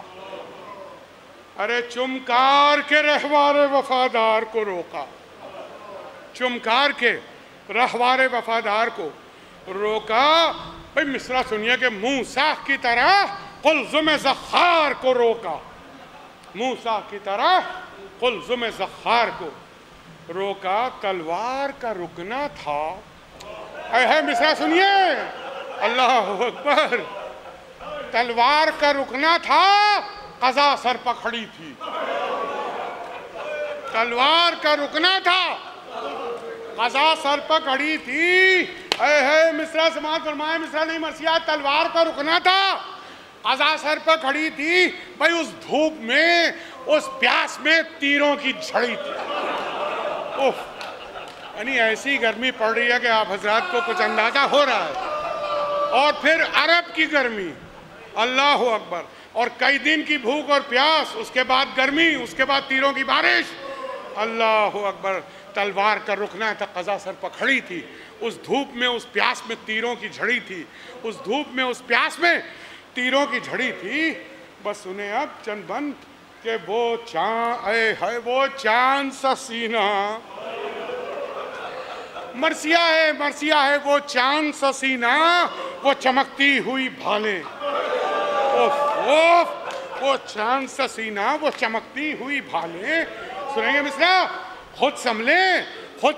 ارے چمکار کے رہوار وفادار کو روکا. چمکار کے رہوار وفادار کو روکا. بھئی مصرع سنیے کہ موسیٰ کی طرح قلزم زخار کو روکا. موسیٰ کی طرح قلزم زخار کو روکا. تلوار کا رکنا تھا. اے مصرع سنیے. اللہ اکبر. تلوار کا رکنا تھا، قضا سر پر کھڑی تھی. تلوار کا رکنا تھا، قضا سر پر کھڑی تھی. اے مصرع سماعت فرمائے. مصرع نہیں مرثیہ. تلوار کا رکنا تھا، قضا سر پر کھڑی تھی. بھئی اس دھوپ میں، اس پیاس میں تیروں کی جھڑی تھی. یعنی ایسی گرمی پڑ رہی ہے کہ آپ حضرات کو کچھ اندازہ ہو رہا ہے. اور پھر عرب کی گرمی. اللہ اکبر. اور کئی دن کی بھوک اور پیاس، اس کے بعد گرمی، اس کے بعد تیروں کی بارش. اللہ اکبر. تلوار کا رکنا تھا، قضا سر پر کھڑی تھی. اس دھوپ میں، اس پیاس میں تیروں کی جھڑی تھی. اس دھوپ میں، اس پیاس میں تیروں کی جھڑی تھی. بس سنیں اب چند بند کہ وہ چاند سا سینہ. مرثیہ ہے وہ چاند سا سینہ، وہ چمکتی ہوئی بھالیں. وہ چاند سا سینہ، وہ چمکتی ہوئی بھالیں. سنیں گے مصرع. خود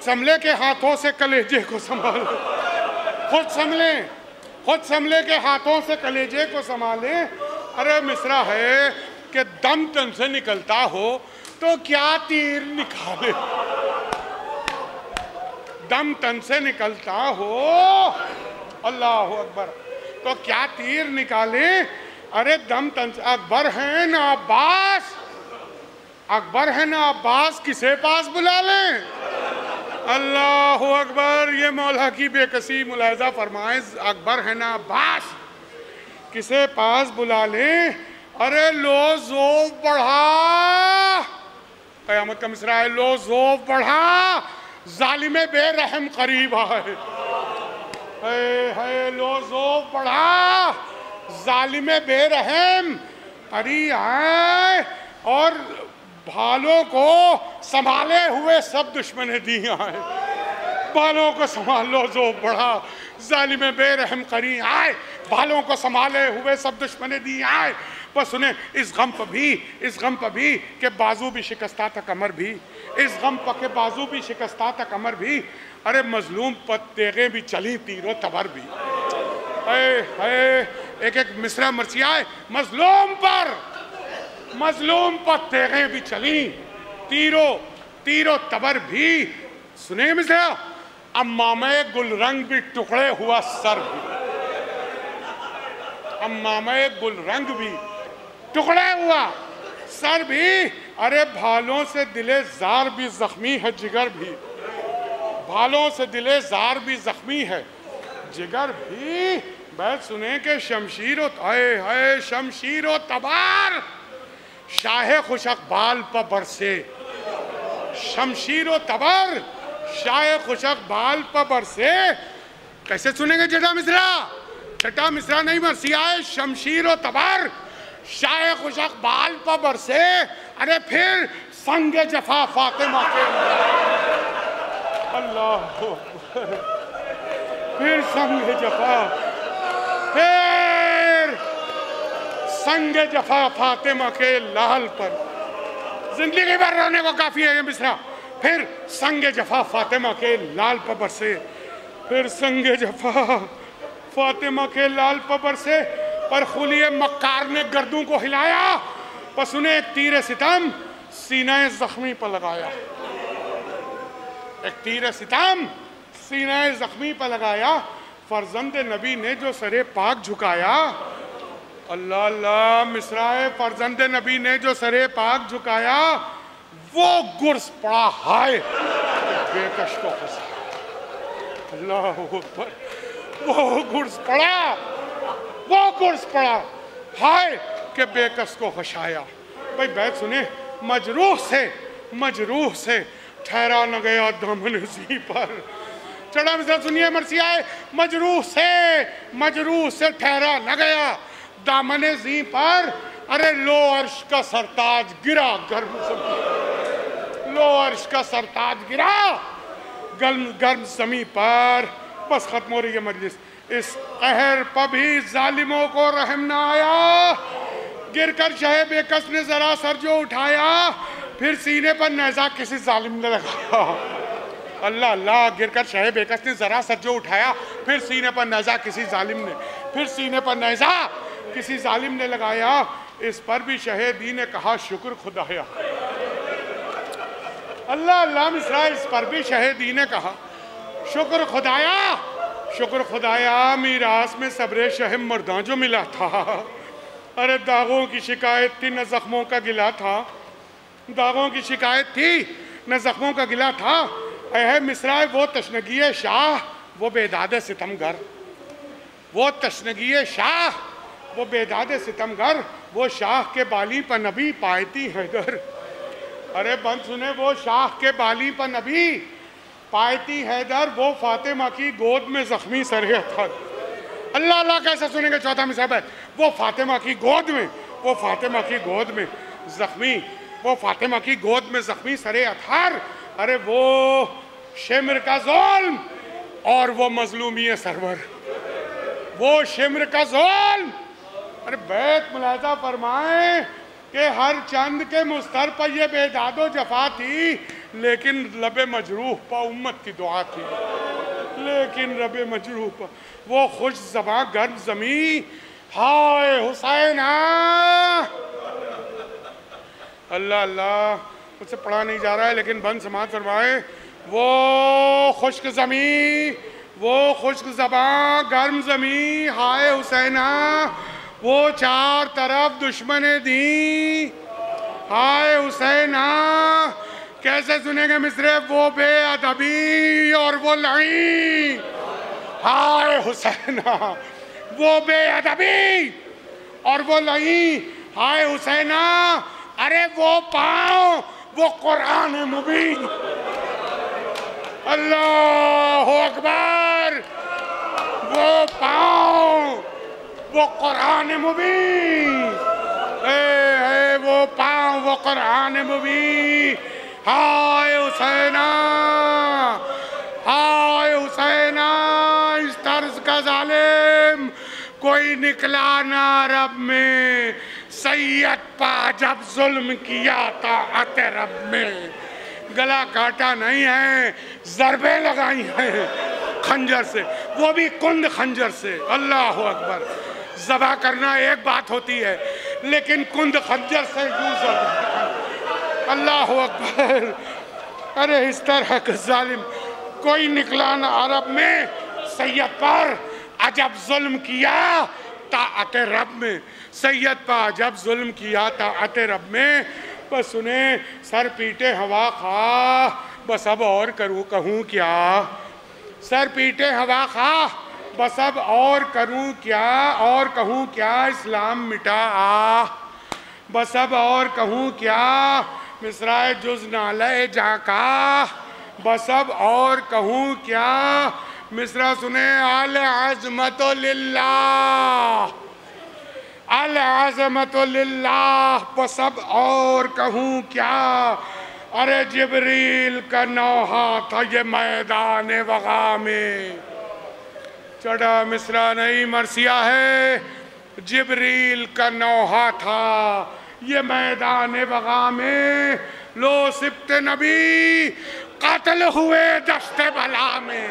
سنبھلے کے ہاتھوں سے کلیجے کو سنبھالیں. خود سنبھلے کے ہاتھوں سے کلیجے کو سنبھالیں. ارے مصرع ہے کہ دم تن سے نکلتا ہو تو کیا تیر نکالے. دم تن سے نکلتا ہو، اللہ اکبر، تو کیا تیر نکالیں. ارے دم تن سے. اکبر ہیں نا عباس، کسے پاس بلا لیں. اللہ اکبر. یہ مولا کی بے کسی. ملاحظہ فرمائیں. اکبر ہے نا عباس، کسے پاس بلا لیں. ارے لو ذوف بڑھا. قیامت کا مصرع ہے. لو ذوف بڑھا، ظالم بے رحم قریب آئے. لو ذوف بڑھا، ظالم بے رحم قریب آئے. اور بھالوں کو سنبھالے ہوئے سب دشمن دیا ہے. بھالوں کو سنبھال لو، ذوف بڑھا، ظالم بے رحم قریب آئے. بھالوں کو سنبھالے ہوئے سب دشمن دی آئے. بس سنیں اس غم پر بھی کہ بازو بھی شکستہ تھا کمر بھی. اس غم پر کہ بازو بھی شکستہ تھا کمر بھی. ارے مظلوم پر تیغیں بھی چلی، تیروں تبر بھی. ایک مصرع مرثیہ ہے. مظلوم پر تیغیں بھی چلی، تیروں تبر بھی. سنیں مصرع. امامہ گل رنگ بھی ٹکڑے ہوا سر بھی. امامہ گل رنگ بھی ٹکڑے ہوا سر بھی. ارے بھالوں سے دل زار بھی زخمی ہے جگر بھی. بھالوں سے دل زار بھی زخمی ہے جگر بھی. بیت سنیں کہ شمشیر و تبار شاہ خوش اقبال پر برسے. شمشیر و تبر شاہ خوش اقبال پہ برسے. کیسے سنیں گے چھٹا مصرع؟ چھٹا مصرع نہیں مرثیہ ہے شمشیر و تبر. شاہ خوش اقبال پہ برسے ارے پھر سنگ جفا فاطمہ کے اللہ اکبر. پھر سنگ جفا، پھر سنگ جفا فاطمہ کے لال پر. زندگی بھر رونے کو کافی ہے یہ مصرع. پھر سنگ جفا فاطمہ کے لال پر برسے، پھر سنگ جفا فاطمہ کے لال پر برسے. پر خلی مکار نے گردوں کو ہلایا، پس انہیں ایک تیر ستم سینہ زخمی پر لگایا. ایک تیر ستم سینہ زخمی پر لگایا. فرزند نبی نے جو سر پاک جھکایا. اللہ اللہ مصرع فرزند نبی نے جو سر پاک جھکایا وہ گرز پڑا ہائے بے کش کو خسا. اللہ اکبر. وہ گرز پڑا، وہ گرز پڑا ہائے کہ بے کس کو خشایا. بھائی بیت سنیں. مجروح سے ٹھہرا نہ گیا دامن زی پر. چڑھا مصرع سنیے مرثیہ ہے مجروح سے ٹھہرا نہ گیا دامن زی پر. ارے لو عرش کا سرتاج گرا گرم زمین، لو عرش کا سرتاج گرا گرم زمین پر. بس ختم ہو رہی ہے مجلس. اس قہر پر بھی ظالموں کو رحم نہ آیا. گر کر شہ بے کس نے ذرا سر جو اٹھایا، پھر سینے پر نیزہ کسی ظالم نے لگایا. اللہ اللہ. گر کر شہ بے کس نے ذرا سر جو اٹھایا، پھر سینے پر نیزہ کسی ظالم نے، پھر سینے پر نیزہ کسی ظالم نے لگایا. اس پر بھی شہیدی نے کہا شکر خدایا. اللہ اللہ مصرع. اس پر بھی شہیدی نے کہا شکر خدایا، شکر خدایا. میراث میں صبر شہم مرداں جو ملا تھا. ارے داغوں کی شکایت تھی نہ زخموں کا گلا تھا. داغوں کی شکایت تھی نہ زخموں کا گلا تھا. اے مصرع وہ تشنگی شاہ وہ بیداد ستمگر. وہ تشنگی شاہ وہ بیداد ستمگر. وہ شاہ کے بالی پر نبی پائتی حیدر. ارے بند سنے. وہ شاہ کے بالی پر نبی پائتی حیدر. وہ فاطمہ کی گود میں زخمی سر اتھر. اللہ اللہ کیسے سنیں گے چوتھا مصرع ہے. وہ فاطمہ کی گود میں، وہ فاطمہ کی گود میں زخمی، وہ فاطمہ کی گود میں زخمی سر اتھر. ارے وہ شمر کا ظلم اور وہ مظلومی سرور. وہ شمر کا ظلم. ارے بیت ملاحظہ فرمائیں کہ ہر چند کے مستر پر یہ بیداد و جفا تھی، لیکن لب مجروح پر امت کی دعا تھی. لیکن لب مجروح پر وہ خوش زباں گرم زمین ہائے حسینہ. اللہ اللہ. مجھ سے پڑھا نہیں جا رہا ہے لیکن بند سماعت فرمائے. وہ خشک زمین، وہ خشک زباں گرم زمین ہائے حسینہ. وہ چار طرف دشمن دین ہائے حسینہ. کیسے سنیں گے مصرع. وہ بے ادبی اور وہ لعین ہائے حسینہ. وہ بے ادبی اور وہ لعین ہائے حسینہ. ارے وہ پاؤں وہ قرآن مبین. اللہ اکبر. وہ پاؤں وہ قرآن مبین. اے وہ پاؤں وہ قرآن مبین ہائے حسینہ. ہائے حسینہ. اس طرز کا ظالم کوئی نکلا نہ عرب میں. سید پا جب ظلم کیا طاعت رب میں. گلا کاٹا نہیں ہے، ضربیں لگائی ہیں خنجر سے، وہ بھی کند خنجر سے. اللہ اکبر. ذبح کرنا ایک بات ہوتی ہے لیکن کند خنجر سے یوں ذبح. اللہ اکبر. ارے اس طرح کا ظالم کوئی نکلا نہ عرب میں. سید پر عجب ظلم کیا طاعت رب میں. سید پر عجب ظلم کیا طاعت رب میں. بس سنیں. سر پیٹے ہوا خواہ بس اب اور کہوں کیا. سر پیٹے ہوا خواہ بس اب اور کروں کیا. اور کہوں کیا اسلام مٹا آہ. بس اب اور کہوں کیا. مصرع جز نالے جاں کا بس اب اور کہوں کیا، مصرع سنیں، العظمت للہ، العظمت للہ، بس اب اور کہوں کیا، ارے جبریل کا نوحہ تھا یہ میدان وغا میں، چڑھا مصرع نہیں مرثیہ ہے، جبریل کا نوحہ تھا یہ میدان وغا میں، لو سبت نبی قتل ہوئے دشت بلا میں،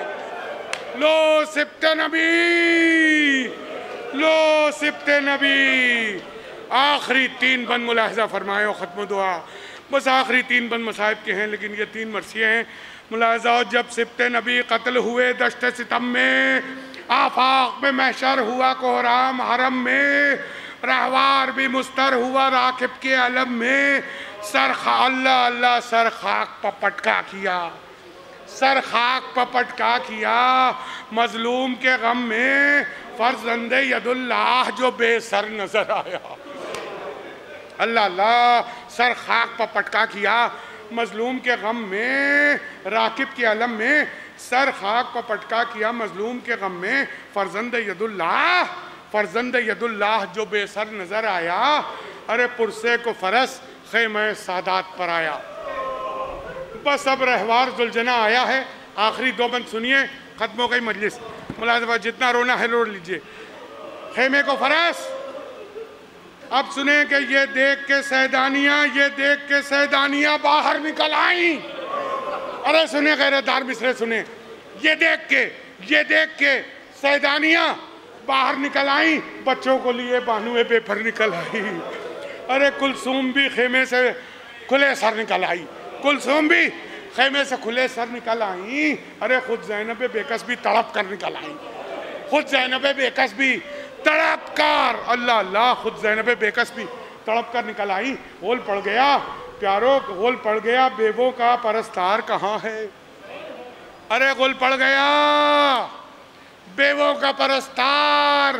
لو سبت نبی، لو سبت نبی۔ آخری 3 بند ملاحظہ فرمائے و ختم دعا، بس آخری 3 بند مصائب کے ہیں لیکن یہ 3 مرثیے ہیں۔ ملاحظہ، جب سبت نبی قتل ہوئے دشت ستم میں، آفاق میں محشر ہوا کوہرام حرم میں، رہوار بھی مستر ہوا راکب کے علم میں، اللہ اللہ سر خاک پا پٹکا کیا، سر خاک پا پٹکا کیا، مظلوم کے غم میں فرزند ید اللہ جو بے سر نظر آیا، اللہ اللہ سر خاک پا پٹکا کیا، مظلوم کے غم میں، راکب کے علم میں سر خاک پا پٹکا کیا، مظلوم کے غم میں فرزند ید اللہ، فرزند ید اللہ جو بے سر نظر آیا، ارے پرسے کو فرس خیمہ سادات پر آیا۔ بس اب رہوار ذوالجناح آیا ہے، آخری 2 بند سنیے، ختم ہو گئی مجلس۔ ملازمہ جتنا رونا ہے رو لیجئے۔ خیمے کو فرس، اب سنیں کہ یہ دیکھ کے سیدانیاں، یہ دیکھ کے سیدانیاں باہر نکل آئیں۔ ارے سنیں غیرتدار مصرے سنیں، یہ دیکھ کے سیدانیاں باہر نکل آئیں، بچوں کو لیے بانوے بے پر نکل آئی۔ ارے کلثوم بھی خیمے سے کھلے سر نکل آئی، کلثوم بھی خیمے سے کھلے سر نکل آئیں۔ ارے خود زینب بیکس بھی تڑپ کر نکل آئیں، خود زینب بیکس بھی تڑپ کر، اللہ اللہ خود زینب بیکس بھی تڑپ کر نکل آئیں۔ غول پڑ گیا پیارو، غول پڑ گیا بیووں کا پرستار کہاں ہے، ارے غول پڑ گیا بیووں کا پرستار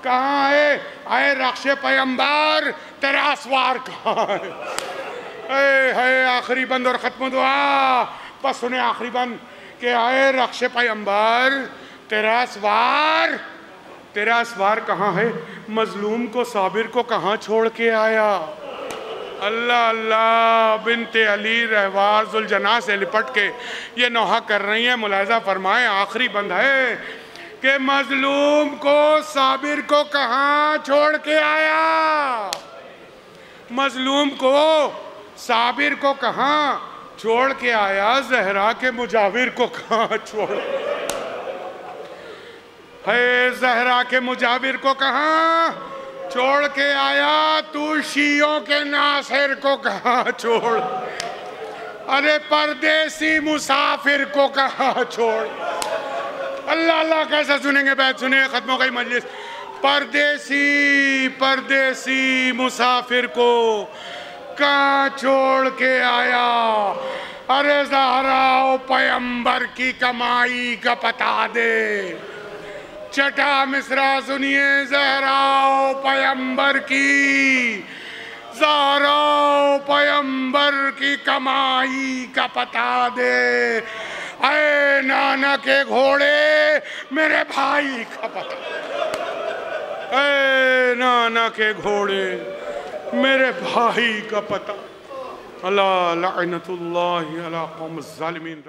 کہاں ہے، اے رخش پیمبر تیرا اسوار کہاں ہے، اے آخری بند اور ختم دعا، بس سنیں آخری بند کہ اے رخش پیمبر تیرا اسوار کہاں ہے، مظلوم کو صابر کو کہاں چھوڑ کے آیا، اللہ اللہ بنت علی رہوار ذوالجناح سے لپٹ کے یہ نوحہ کر رہی ہیں۔ ملاحظہ فرمائیں آخری بند ہے کہ مظلوم کو صابر کو کہاں چھوڑ کے آیا، مظلوم کو صابر کو کہاں چھوڑ کے آیا، زہرا کے مجاور کو کہاں چھوڑ ہے، زہرا کے مجاور کو کہاں چھوڑ کے آیا، تو شیعوں کے ناصر کو کہاں چھوڑ، ارے پردیسی مسافر کو کہاں چھوڑ، اللہ اللہ کیسا سنیں گے بیت، سنیں ختم ہو گئی مجلس۔ پردیسی مسافر کو کہاں چھوڑ کے آیا، ارے زہرا پیمبر کی کمائی کا پتا دے، چھٹا مصرع سنیے، زہرا پیمبر کی، زہرا پیمبر کی کمائی کا پتا دے، اے نانا کے گھوڑے میرے بھائی کا پتا، اے نانا کے گھوڑے میرے بھائی کا پتا، اللہ لعنت اللہ علی قوم الظالمین۔